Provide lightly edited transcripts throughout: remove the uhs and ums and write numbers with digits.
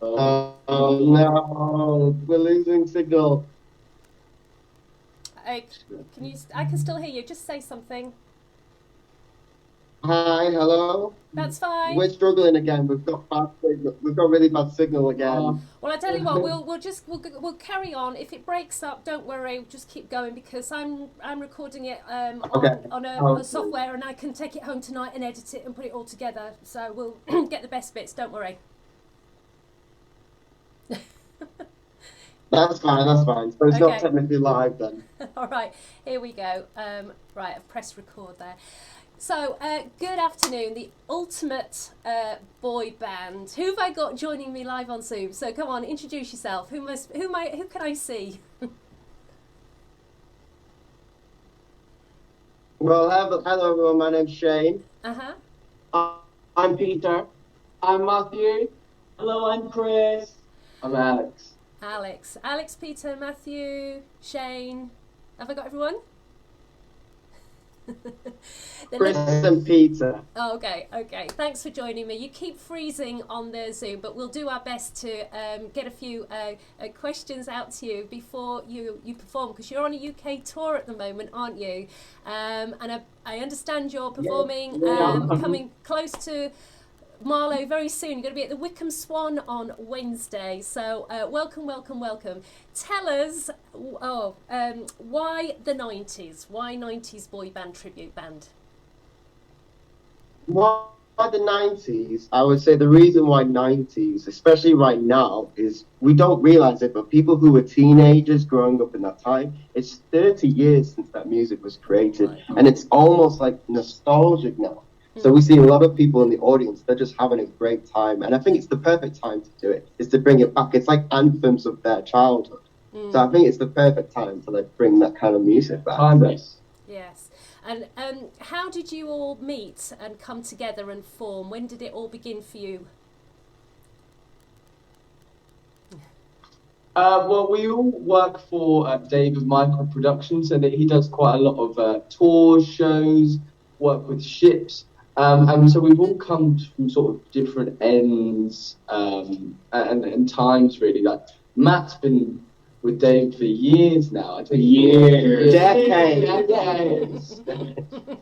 right. Oh no, we're losing signal. I, I can still hear you. Just say something. Hi, hello. That's fine. We're struggling again. We've got bad signal. We've got really bad signal again. Well, I tell you what, we'll carry on. If it breaks up, don't worry. We'll just keep going because I'm recording it Okay. on a software, and I can take it home tonight and edit it and put it all together. So we'll get the best bits. Don't worry. That's fine. That's fine. So it's Okay. not technically live then. All right, here we go. Right, I've pressed record there. So, good afternoon, the ultimate boy band. Who have I got joining me live on Zoom? So, come on, introduce yourself. Who can I see? Well, hello everyone. My name's Shane. I'm Peter. I'm Matthew. Hello, I'm Chris. I'm Alex. Alex, Peter, Matthew, Shane. Have I got everyone? Chris and Peter. Oh, okay. Thanks for joining me. You keep freezing on the Zoom, but we'll do our best to get a few questions out to you before you perform, because you're on a UK tour at the moment, aren't you? And I understand you're performing coming close to Marlow very soon. You're going to be at the Wickham Swan on Wednesday. So welcome. Tell us, why the 90s? Why 90s boy band tribute band? Why the 90s? I would say the reason why 90s, especially right now, is we don't realize it, but people who were teenagers growing up in that time, it's 30 years since that music was created, and it's almost like nostalgic now. So we see a lot of people in the audience, they're just having a great time. And I think it's the perfect time to do it, is to bring it back. It's like anthems of their childhood. So I think it's the perfect time to like bring that kind of music back. Timeless. Yes. And how did you all meet and come together and form? When did it all begin for you? Well, we all work for David Michael Productions, and he does quite a lot of tours, shows, work with ships. And so we've all come from sort of different ends and times, really. Like Matt's been with Dave for years now. I think decades.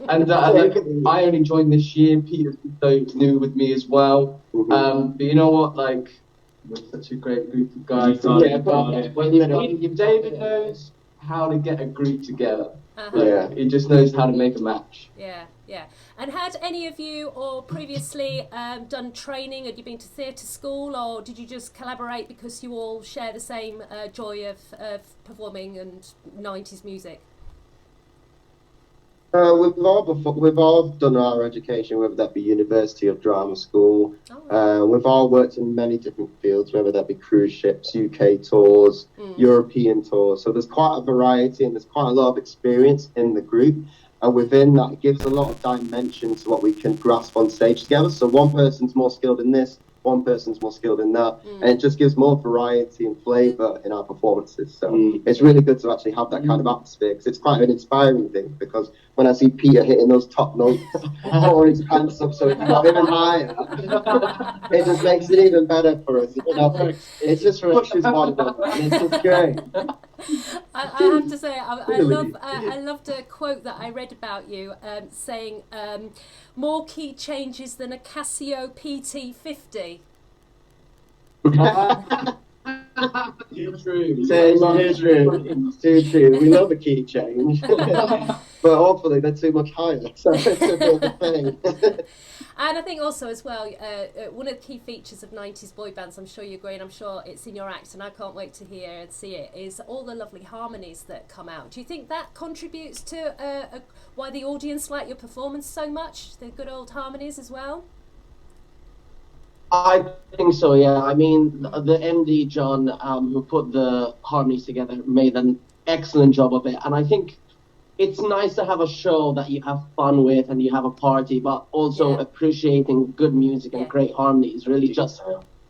And I only joined this year. Peter's so new with me as well. But you know what? Like, we're such a great group of guys. When David knows how to get a group together. He just knows how to make a match. Yeah. And had any of you or previously done training? Had you been to theatre school, or did you just collaborate because you all share the same joy of performing and 90s music? We've all done our education, whether that be University of Drama School. We've all worked in many different fields, whether that be cruise ships, UK tours, European tours. So there's quite a variety, and there's quite a lot of experience in the group. And within that, it gives a lot of dimension to what we can grasp on stage together. So one person's more skilled in this, one person's more skilled in that, and it just gives more variety and flavour in our performances. So it's really good to actually have that kind of atmosphere, because it's quite an inspiring thing. Because when I see Peter hitting those top notes, pulling his pants up so it's not even higher, it just makes it even better for us. You know? It just pushes one up, and it's just great. I have to say, I loved a quote that I read about you saying, more key changes than a Casio PT50. Too true. Too true. We love a key change. But hopefully they're too much higher. So it's a bit of a thing. And I think also as well, one of the key features of 90s boy bands, I'm sure you agree, and I'm sure it's in your act, and I can't wait to hear and see it, is all the lovely harmonies that come out. Do you think that contributes to why the audience like your performance so much, the good old harmonies as well? I think so, yeah. I mean, the MD, John, who put the harmonies together, made an excellent job of it. And I think it's nice to have a show that you have fun with and you have a party, but also appreciating good music and great harmonies really just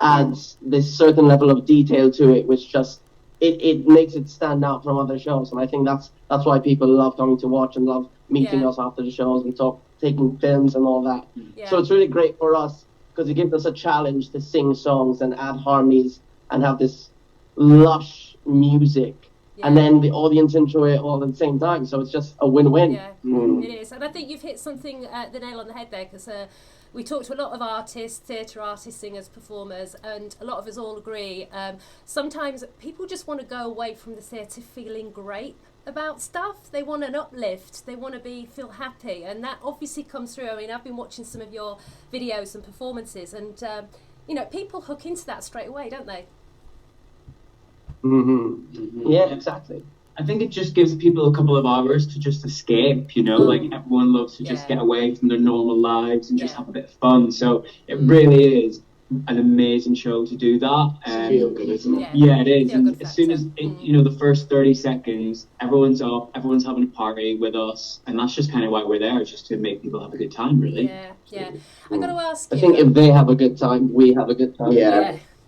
adds this certain level of detail to it, which just it makes it stand out from other shows. And I think that's why people love coming to watch and love meeting us after the shows and taking films and all that. So it's really great for us, because it gives us a challenge to sing songs and add harmonies and have this lush music. And then the audience enjoy it all at the same time, so it's just a win-win. Yeah, it is. And I think you've hit something, the nail on the head there, because we talked to a lot of artists, theatre artists, singers, performers, and a lot of us all agree. Sometimes people just want to go away from the theatre feeling great about stuff. They want an uplift. They want to feel happy, and that obviously comes through. I mean, I've been watching some of your videos and performances, and you know, people hook into that straight away, don't they? Yeah, exactly. I think it just gives people a couple of hours to just escape, you know, like everyone loves to just get away from their normal lives and just have a bit of fun. So it really is an amazing show to do that. Feel good, isn't it? Yeah, it is. And as soon as, you know, the first 30 seconds, everyone's up, everyone's having a party with us. And that's just kind of why we're there, just to make people have a good time, really. Yeah. I've got to ask you. I think if they have a good time, we have a good time.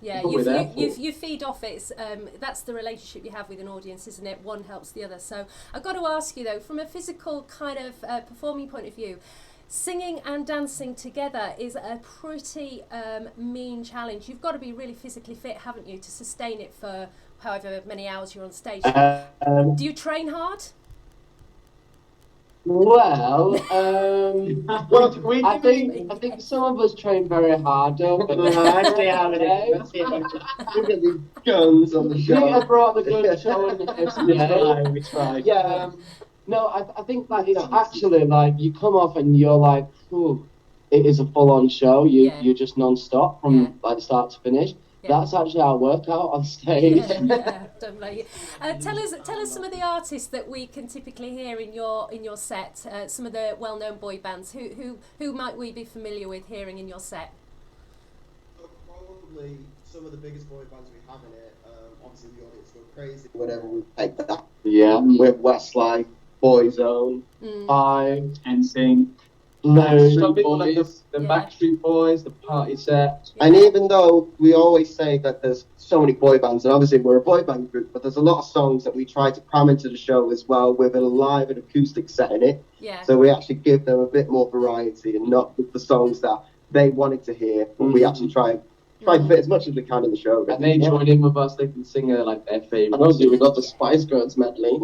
Yeah, you feed off it. It's, that's the relationship you have with an audience, isn't it? One helps the other. So I've got to ask you, though, from a physical kind of performing point of view, singing and dancing together is a pretty mean challenge. You've got to be really physically fit, haven't you, to sustain it for however many hours you're on stage. Do you train hard? Well, I think some of us train very hard, don't we? I see how it is. Look at these guns on the show. I brought the gun show and we try. Yeah. No, I think like, you know, actually, like, you come off and you're like, ooh, it is a full-on show. You're just non-stop from like start to finish. That's actually our workout on stage. Don't blame you. Tell us some of the artists that we can typically hear in your set. Some of the well-known boy bands. Who might we be familiar with hearing in your set? Probably some of the biggest boy bands we have in it. Obviously, the audience go crazy whenever we take that. Yeah, with Westlife, Boyzone, Five, NSYNC. The Backstreet Boys, the Party Set. And even though we always say that there's so many boy bands, and obviously we're a boy band group, but there's a lot of songs that we try to cram into the show as well with a live and acoustic set in it. So we actually give them a bit more variety and not with the songs that they wanted to hear, but we actually try to fit as much as we can in the show. And they join in with us, they can sing like their favourite. And also we got the Spice Girls medley.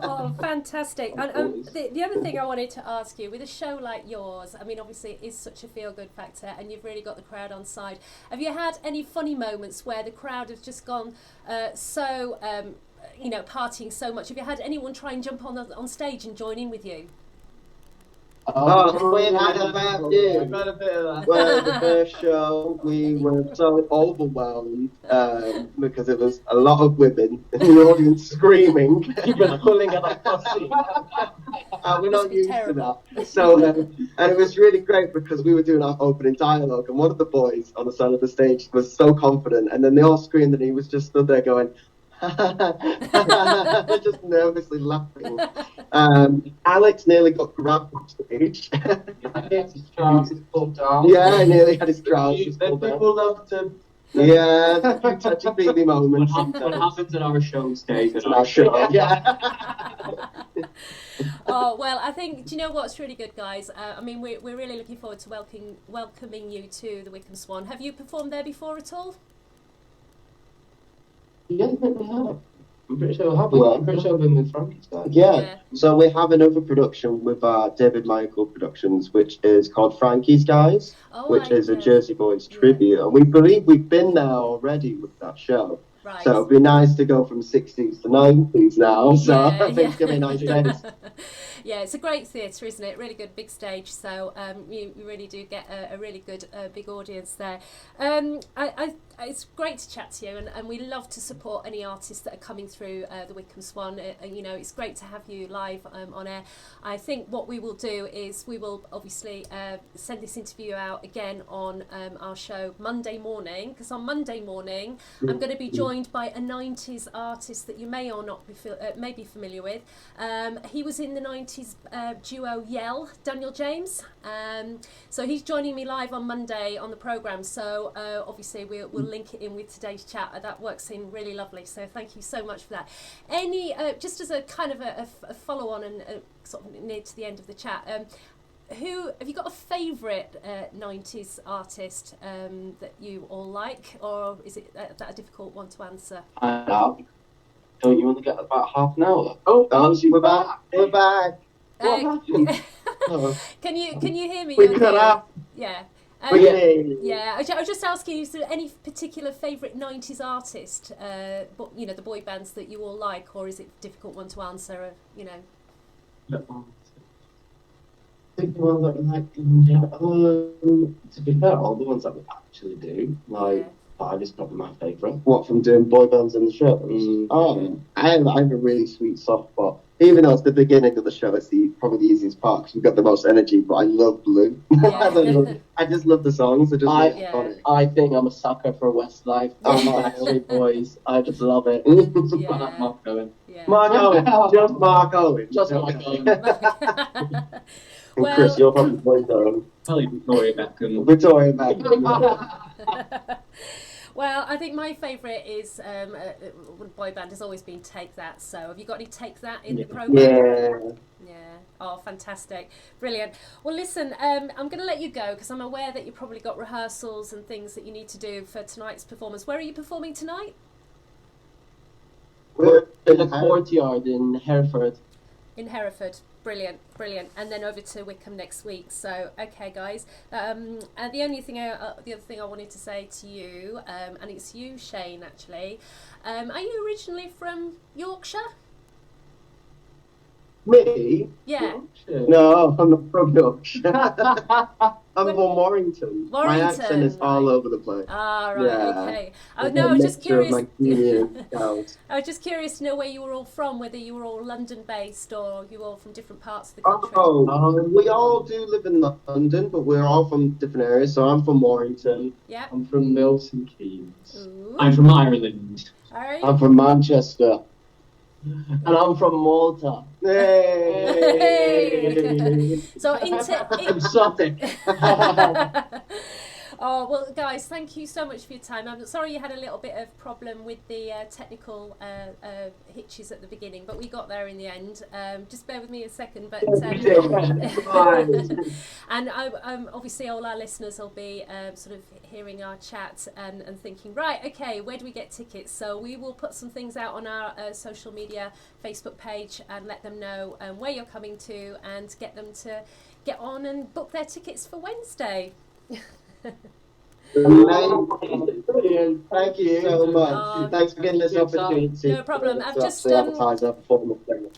Oh, fantastic. And the other thing I wanted to ask you, with a show like yours, I mean, obviously it is such a feel-good factor and you've really got the crowd on side. Have you had any funny moments where the crowd has just gone you know, partying so much? Have you had anyone try and jump on stage and join in with you? We've had a bit of that. Well, the first show, we were so overwhelmed because there was a lot of women in the audience screaming, pulling at our pussy. We're not used to that. So, and it was really great because we were doing our opening dialogue, and one of the boys on the side of the stage was so confident, and then they all screamed, and he was just stood there going, just nervously laughing. Alex nearly got grabbed on stage. His trousers pulled down. Yeah, nearly had his trousers pulled down. People love to. Yeah, a few touchy-feely moments. What happens at our show stays at our show. Yeah. Oh, well, I think, do you know what's really good, guys? I mean, we're really looking forward to welcoming you to the Wycombe Swan. Have you performed there before at all? Yeah, I think we have. I'm pretty sure I have. I'm pretty sure I've been with Frankie's guys. Yeah. So we have another production with David Michael Productions, which is called Frankie's Guys, which is a Jersey Boys tribute. And we believe we've been there already with that show. Right. So it'd be nice to go from 60s to 90s now. So I think it's going to be a nice day. Yeah, it's a great theatre, isn't it? Really good, big stage. So you really do get a really good big audience there. It's great to chat to you, and we love to support any artists that are coming through the Wycombe Swan. You know, it's great to have you live on air. I think what we will do is we will obviously send this interview out again on our show Monday morning, because on Monday morning I'm going to be joined by a 90s artist that you may or not be familiar with. He was in the 90s duo Yell, Daniel James. So he's joining me live on Monday on the programme. So obviously we'll link it in with today's chat. That works in really lovely. So thank you so much for that. Any just as a kind of a follow on and sort of near to the end of the chat. who have you got a favourite 90s artist that you all like, or is it that a difficult one to answer? Don't you only get about half an hour? We're back. We're back. What happened? Can you hear me? We okay? cut out. Yeah. Yeah. I was just asking, is there any particular favourite 90s artist, but you know, the boy bands that you all like, or is it a difficult one to answer? You know. I think the ones that we like, to be fair, all the ones that we actually do, like Five is probably my favourite. What, from doing boy bands in the shows? I have a really sweet soft spot. Even though it's the beginning of the show, it's probably the easiest part because we've got the most energy. But I love Blue. I just love the songs. They're just really iconic. I think I'm a sucker for Westlife. Backstreet Boys. I just love it. Mark Owen. Mark Owen. Just Mark Owen. Just Mark Owen. And Chris, you're probably boy band. Probably Victoria Beckham. Victoria Beckham. Well, I think my favourite is boy band has always been Take That. So, have you got any Take That in the programme? Yeah. Oh, fantastic. Brilliant. Well, listen, I'm going to let you go because I'm aware that you've probably got rehearsals and things that you need to do for tonight's performance. Where are you performing tonight? We're in the courtyard in Hereford. In Hereford. Brilliant, brilliant. And then over to Wickham next week. So, okay, guys. And the other thing I wanted to say to you, and it's you, Shane, actually. Are you originally from Yorkshire? Me? Yeah. No, I'm not from Yorkshire. I'm from Warrington. My accent is all over the place. Ah, right, okay. I was just curious. I was just curious to know where you were all from, whether you were all London-based or you were all from different parts of the country. We all do live in London, but we're all from different areas. So I'm from Warrington. Yeah. I'm from Milton Keynes. Ooh. I'm from Ireland. All right. I'm from Manchester. And I'm from Malta. Hey! So Exotic. Oh, well, guys, thank you so much for your time. I'm sorry you had a little bit of problem with the technical hitches at the beginning, but we got there in the end. Just bear with me a second. But and obviously all our listeners will be sort of hearing our chat and thinking, right, okay, where do we get tickets? So we will put some things out on our social media Facebook page and let them know where you're coming to and get them to get on and book their tickets for Wednesday. Brilliant. Thank you so much. Thanks for getting this opportunity. No problem. I've just advertise our performance.